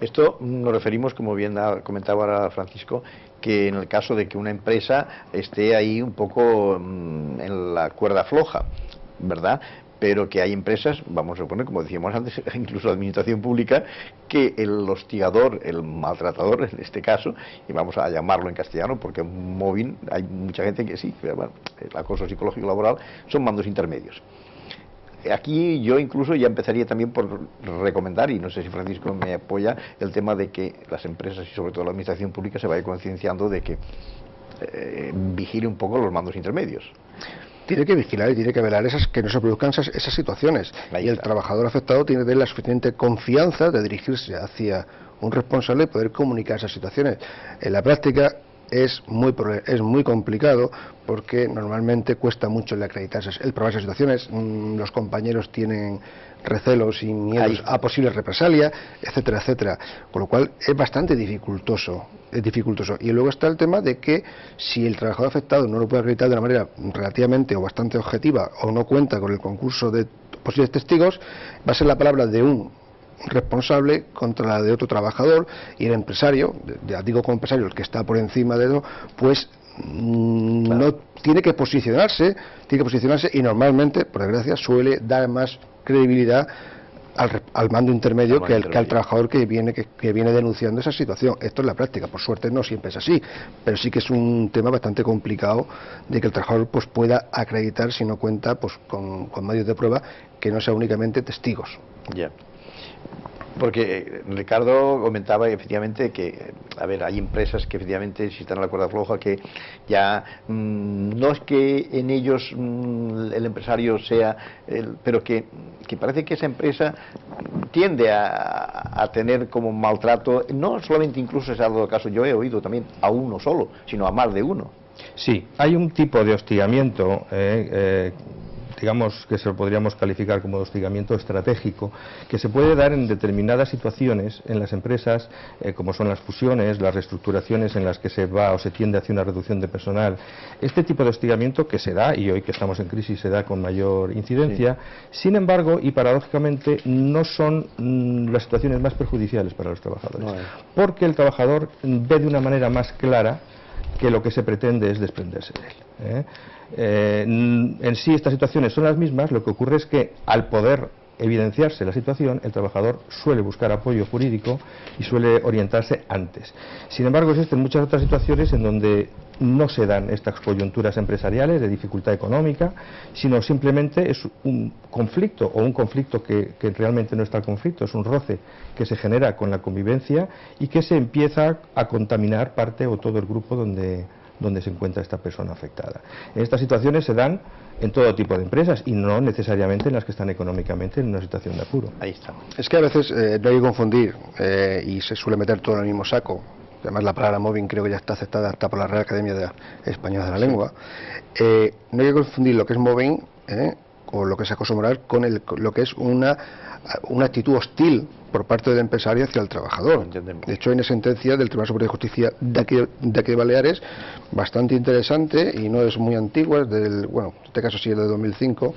Esto nos referimos, como bien comentaba ahora Francisco, que en el caso de que una empresa esté ahí un poco en la cuerda floja, ¿verdad? Pero que hay empresas, vamos a suponer, como decíamos antes, incluso la administración pública, que el hostigador, el maltratador en este caso, y vamos a llamarlo en castellano, porque en móvil hay mucha gente que sí, pero bueno, el acoso psicológico laboral son mandos intermedios. Aquí yo incluso ya empezaría también por recomendar, y no sé si Francisco me apoya, el tema de que las empresas y sobre todo la administración pública se vaya concienciando de que vigile un poco los mandos intermedios. Tiene que vigilar y tiene que velar que no se produzcan esas situaciones. Y el trabajador afectado tiene que tener la suficiente confianza de dirigirse hacia un responsable y poder comunicar esas situaciones. En la práctica es muy complicado porque normalmente cuesta mucho el acreditarse, el probar esas situaciones. Los compañeros tienen recelos y miedos a posibles represalias, etcétera, etcétera, con lo cual es bastante dificultoso. Y luego está el tema de que si el trabajador afectado no lo puede acreditar de una manera relativamente o bastante objetiva o no cuenta con el concurso de posibles testigos, va a ser la palabra de un responsable contra la de otro trabajador, y el empresario, ya digo como empresario, el que está por encima de eso, pues no tiene que posicionarse y normalmente, por desgracia, suele dar más credibilidad al mando intermedio que al trabajador que viene denunciando esa situación. Esto es la práctica, por suerte no siempre es así, pero sí que es un tema bastante complicado de que el trabajador pues pueda acreditar, si no cuenta pues con medios de prueba que no sean únicamente testigos. Ya. Porque Ricardo comentaba efectivamente que, a ver, hay empresas que efectivamente, si están en la cuerda floja, que ya no es que en ellos el empresario sea, pero que parece que esa empresa tiende a tener como maltrato, no solamente incluso se ha dado caso, yo he oído también a uno solo, sino a más de uno. Sí, hay un tipo de hostigamiento, digamos que se lo podríamos calificar como hostigamiento estratégico, que se puede dar en determinadas situaciones en las empresas, como son las fusiones, las reestructuraciones en las que se va o se tiende hacia una reducción de personal. Este tipo de hostigamiento que se da, y hoy que estamos en crisis se da con mayor incidencia, sin embargo, y paradójicamente, no son las situaciones más perjudiciales para los trabajadores, porque el trabajador ve de una manera más clara que lo que se pretende es desprenderse de él. En sí estas situaciones son las mismas, lo que ocurre es que al poder evidenciarse la situación, el trabajador suele buscar apoyo jurídico y suele orientarse antes. Sin embargo, existen muchas otras situaciones en donde no se dan estas coyunturas empresariales de dificultad económica, sino simplemente es un conflicto, o un conflicto que realmente no está el conflicto, es un roce que se genera con la convivencia y que se empieza a contaminar parte o todo el grupo donde se encuentra esta persona afectada. Estas situaciones se dan en todo tipo de empresas y no necesariamente en las que están económicamente en una situación de apuro. Ahí está. Es que a veces no hay que confundir y se suele meter todo en el mismo saco. Además la palabra mobbing creo que ya está aceptada hasta por la Real Academia Española de la Lengua. No hay que confundir lo que es mobbing o lo que es acoso moral con lo que es una actitud hostil por parte del empresario hacia el trabajador. De hecho hay una sentencia del Tribunal Superior de Justicia de aquí de Baleares bastante interesante y no es muy antigua, es en este caso sí es de 2005,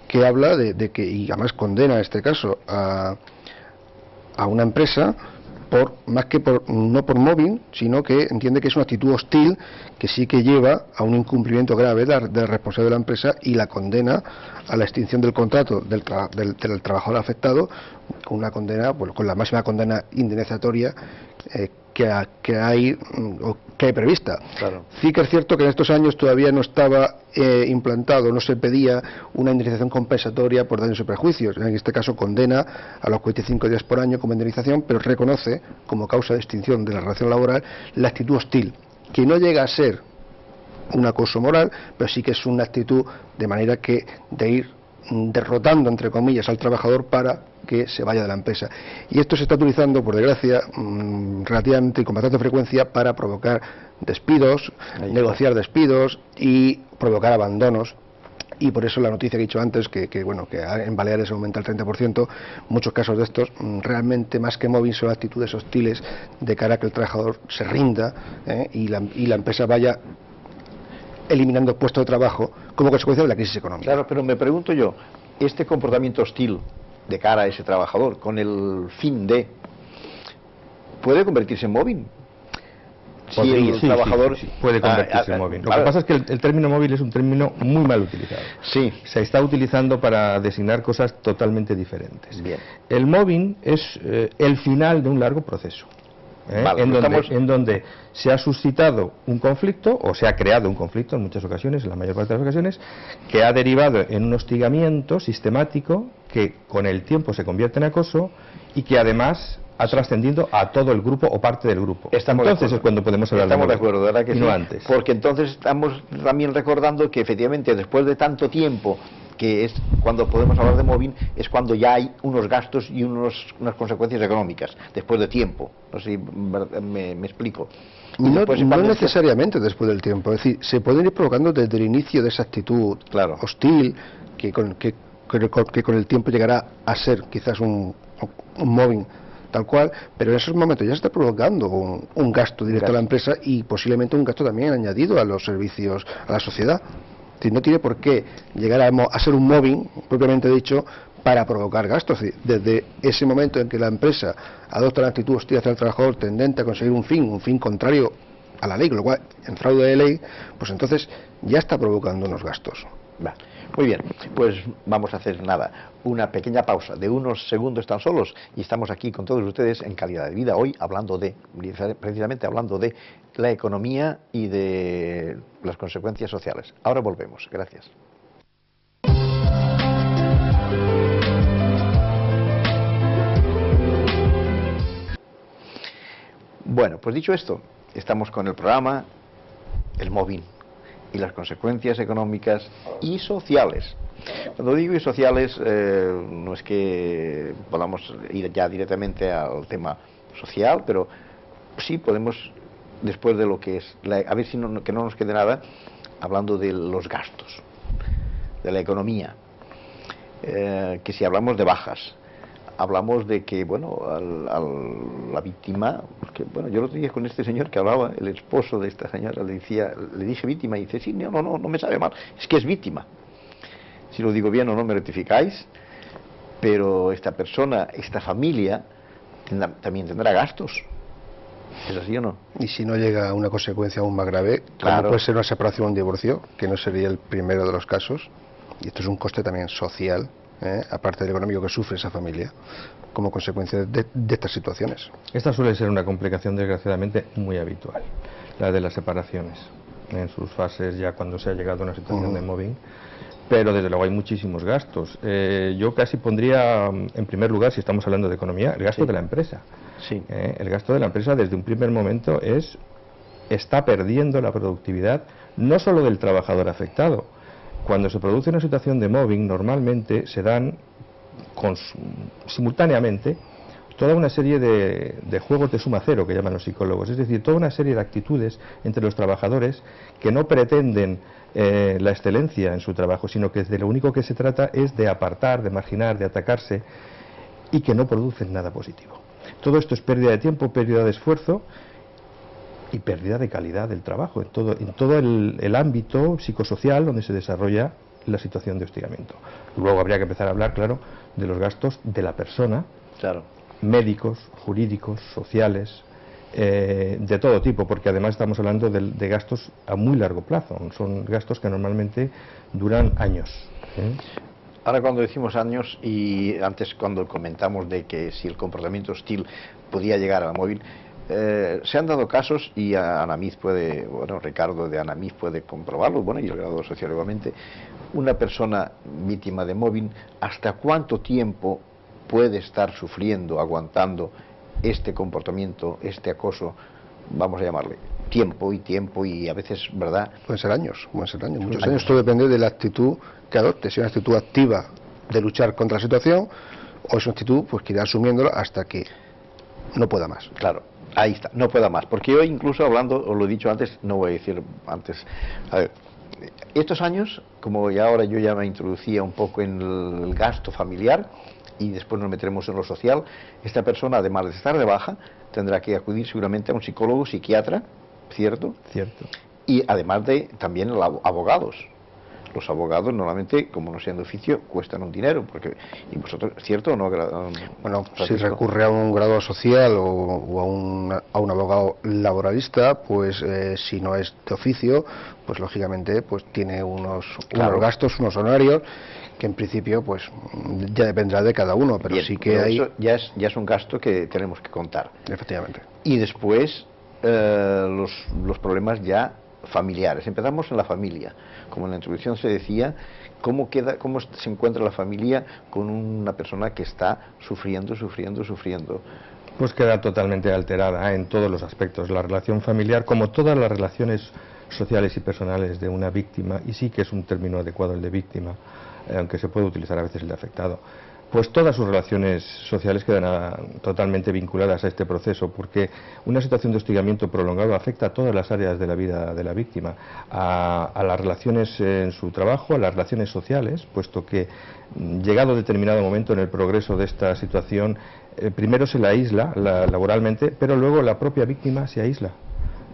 que habla de que, y además condena en este caso a una empresa no por mobbing, sino que entiende que es una actitud hostil que sí que lleva a un incumplimiento grave del responsable de la empresa y la condena a la extinción del contrato del trabajador afectado con una condena, con la máxima condena indemnizatoria que hay prevista. Claro. Sí que es cierto que en estos años todavía no estaba implantado, no se pedía una indemnización compensatoria por daños y perjuicios. En este caso condena a los 45 días por año como indemnización, pero reconoce como causa de extinción de la relación laboral la actitud hostil, que no llega a ser un acoso moral, pero sí que es una actitud de manera que de ir derrotando, entre comillas, al trabajador para que se vaya de la empresa. Y esto se está utilizando, por desgracia, relativamente y con bastante frecuencia para provocar despidos, negociar despidos y provocar abandonos. Y por eso la noticia que he dicho antes, que en Baleares aumenta el 30%, muchos casos de estos, realmente más que mobbing son actitudes hostiles de cara a que el trabajador se rinda y la empresa vaya eliminando puestos de trabajo como consecuencia de la crisis económica. Claro, pero me pregunto yo, este comportamiento hostil de cara a ese trabajador, con el fin de puede convertirse en móvil. Si Podría, el trabajador sí, puede convertirse en móvil. Lo que pasa es que el término móvil es un término muy mal utilizado. Sí. Se está utilizando para designar cosas totalmente diferentes. Bien. El móvil es el final de un largo proceso. Vale, en donde se ha suscitado un conflicto, o se ha creado un conflicto en muchas ocasiones, en la mayor parte de las ocasiones, que ha derivado en un hostigamiento sistemático que con el tiempo se convierte en acoso y que además ha trascendido a todo el grupo o parte del grupo. Entonces es cuando podemos hablar de acuerdo, ¿verdad que y sí? no antes. Porque entonces estamos también recordando que efectivamente después de tanto tiempo, que es cuando podemos hablar de móvil, es cuando ya hay unos gastos y unas consecuencias económicas, después de tiempo. No sé si me explico. No necesariamente después del tiempo, es decir, se pueden ir provocando desde el inicio de esa actitud hostil, que con el tiempo llegará a ser quizás un móvil tal cual, pero en esos momentos ya se está provocando un gasto directo a la empresa y posiblemente un gasto también añadido a los servicios, a la sociedad. Es decir, no tiene por qué llegar a ser un móvil, propiamente dicho, para provocar gastos. Es decir, desde ese momento en que la empresa adopta la actitud hostil hacia el trabajador tendente a conseguir un fin contrario a la ley, con lo cual en fraude de ley, pues entonces ya está provocando unos gastos. Muy bien, pues vamos a hacer una pequeña pausa de unos segundos tan solos y estamos aquí con todos ustedes en Calidad de Vida, hoy precisamente hablando de la economía y de las consecuencias sociales. Ahora volvemos, gracias. Bueno, pues dicho esto, estamos con el programa El Móvil y las consecuencias económicas y sociales. Cuando digo y sociales, no es que podamos ir ya directamente al tema social, pero sí podemos, después de lo que es, a ver si que no nos quede nada, hablando de los gastos, de la economía, que si hablamos de bajas, hablamos de que, bueno, la víctima, porque, bueno, yo lo dije con este señor que hablaba, el esposo de esta señora, le dije víctima, y dice, sí, no me sabe mal, es que es víctima. Si lo digo bien o no me rectificáis, pero esta persona, esta familia, también tendrá gastos. ¿Es así o no? Y si no llega a una consecuencia aún más grave, como puede ser una separación o un divorcio, que no sería el primero de los casos, y esto es un coste también social, aparte del económico que sufre esa familia, como consecuencia de estas situaciones. Esta suele ser una complicación desgraciadamente muy habitual, la de las separaciones, en sus fases ya cuando se ha llegado a una situación de mobbing, pero desde luego hay muchísimos gastos. Yo casi pondría en primer lugar, si estamos hablando de economía, el gasto de la empresa. El gasto de la empresa desde un primer momento está perdiendo la productividad no solo del trabajador afectado. Cuando se produce una situación de mobbing, normalmente se dan simultáneamente toda una serie de juegos de suma cero, que llaman los psicólogos, es decir, toda una serie de actitudes entre los trabajadores que no pretenden la excelencia en su trabajo, sino que de lo único que se trata es de apartar, de marginar, de atacarse, y que no producen nada positivo. Todo esto es pérdida de tiempo, pérdida de esfuerzo y pérdida de calidad del trabajo en todo el ámbito psicosocial donde se desarrolla la situación de hostigamiento. Luego habría que empezar a hablar, claro, de los gastos de la persona, médicos, jurídicos, sociales, de todo tipo, porque además estamos hablando de gastos a muy largo plazo, son gastos que normalmente duran años. Ahora cuando decimos años, y antes cuando comentamos de que si el comportamiento hostil podía llegar al móvil, se han dado casos, y Anamiz Ricardo de Anamiz puede comprobarlo, bueno, y el grado social igualmente, una persona víctima de mobbing, ¿hasta cuánto tiempo puede estar sufriendo, aguantando este comportamiento, este acoso, vamos a llamarle, tiempo y a veces, ¿verdad? Pueden ser años, muchos años. Todo depende de la actitud que adopte, si es una actitud activa de luchar contra la situación, o es una actitud pues que irá asumiéndola hasta que no pueda más. Claro. Ahí está, no pueda más, porque yo incluso hablando, os lo he dicho antes, no voy a decir antes, a ver, estos años, como ya ahora yo ya me introducía un poco en el gasto familiar, y después nos meteremos en lo social, esta persona, además de estar de baja, tendrá que acudir seguramente a un psicólogo, psiquiatra, ¿cierto? Cierto. Y además de también abogados. los abogados normalmente, como no sean de oficio, cuestan un dinero, porque y vosotros, ¿cierto o no? Bueno, Francisco. si recurre a un graduado social o a un abogado laboralista, pues si no es de oficio, pues lógicamente pues tiene unos gastos, unos honorarios, que en principio pues ya dependerá de cada uno, pero Bien, sí que pero hay... eso ya es un gasto que tenemos que contar. Efectivamente. Y después los problemas ya familiares. Empezamos en la familia. Como en la introducción se decía, cómo se encuentra la familia con una persona que está sufriendo. Pues queda totalmente alterada en todos los aspectos. La relación familiar, como todas las relaciones sociales y personales de una víctima, y sí que es un término adecuado el de víctima, aunque se puede utilizar a veces el de afectado, pues todas sus relaciones sociales quedan totalmente vinculadas a este proceso, porque una situación de hostigamiento prolongado afecta a todas las áreas de la vida de la víctima, a las relaciones en su trabajo, a las relaciones sociales, puesto que llegado determinado momento en el progreso de esta situación, primero se la aísla laboralmente, pero luego la propia víctima se aísla.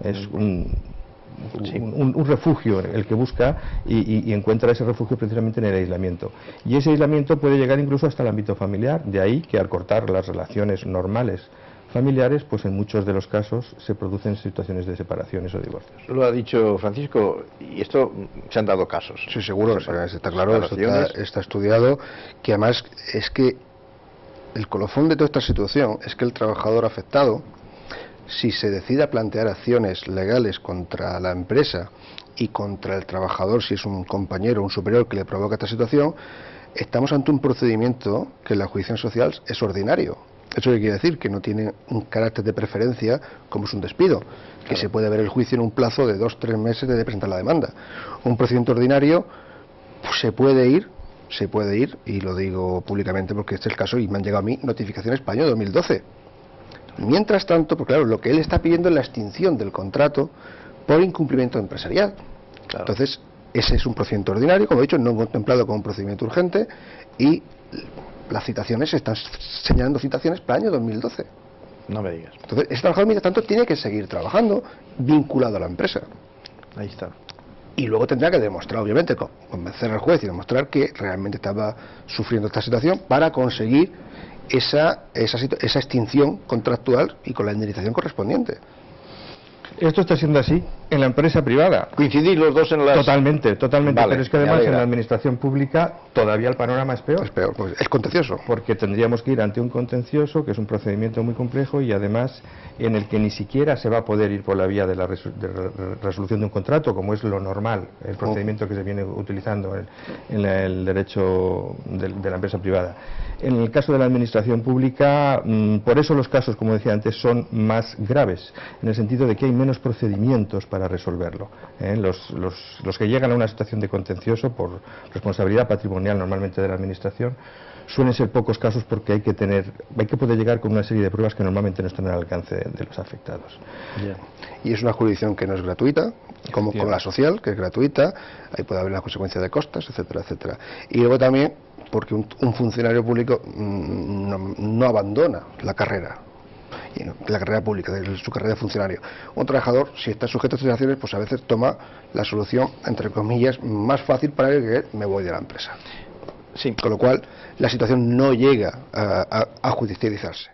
Es un refugio el que busca y encuentra ese refugio precisamente en el aislamiento, y ese aislamiento puede llegar incluso hasta el ámbito familiar, de ahí que al cortar las relaciones normales familiares, pues en muchos de los casos se producen situaciones de separaciones o divorcios. Lo ha dicho Francisco, y esto se han dado casos. Sí, seguro, está claro, está estudiado, que además es que el colofón de toda esta situación es que el trabajador afectado, si se decide a plantear acciones legales contra la empresa y contra el trabajador, si es un compañero o un superior que le provoca esta situación, estamos ante un procedimiento que en la jurisdicción social es ordinario. ¿Eso qué quiere decir? Que no tiene un carácter de preferencia como es un despido, que se puede ver el juicio en un plazo de 2 o 3 meses desde presentar la demanda. Un procedimiento ordinario pues, se puede ir, y lo digo públicamente porque este es el caso y me han llegado a mí notificaciones para el año 2012. Mientras tanto, porque claro, lo que él está pidiendo es la extinción del contrato por incumplimiento empresarial. Claro. Entonces, ese es un procedimiento ordinario, como he dicho, no contemplado como un procedimiento urgente, y las citaciones, se están señalando citaciones para el año 2012. No me digas. Entonces, ese trabajador, mientras tanto, tiene que seguir trabajando vinculado a la empresa. Ahí está. Y luego tendrá que demostrar, obviamente, convencer al juez y demostrar que realmente estaba sufriendo esta situación para conseguir esa extinción contractual y con la indemnización correspondiente. Esto está siendo así en la empresa privada. ¿Coincidís los dos en las...? Totalmente, Vale, pero es que además en la administración pública todavía el panorama es peor. Es peor, pues es contencioso. Porque tendríamos que ir ante un contencioso, que es un procedimiento muy complejo y además en el que ni siquiera se va a poder ir por la vía de la resolución de un contrato, como es lo normal, el procedimiento que se viene utilizando en el derecho de la empresa privada. En el caso de la administración pública, por eso los casos, como decía antes, son más graves, en el sentido de que hay menos procedimientos para resolverlo. Los que llegan a una situación de contencioso por responsabilidad patrimonial normalmente de la administración suelen ser pocos casos porque hay que poder llegar con una serie de pruebas que normalmente no están al alcance de los afectados. Yeah. Y es una jurisdicción que no es gratuita, como la social, que es gratuita, ahí puede haber las consecuencias de costas, etcétera, etcétera. Y luego también porque un funcionario público no abandona la carrera pública, de su carrera de funcionario. Un trabajador, si está sujeto a estas situaciones, pues a veces toma la solución, entre comillas, más fácil para él, que me voy de la empresa. Sí. Con lo cual, la situación no llega a judicializarse.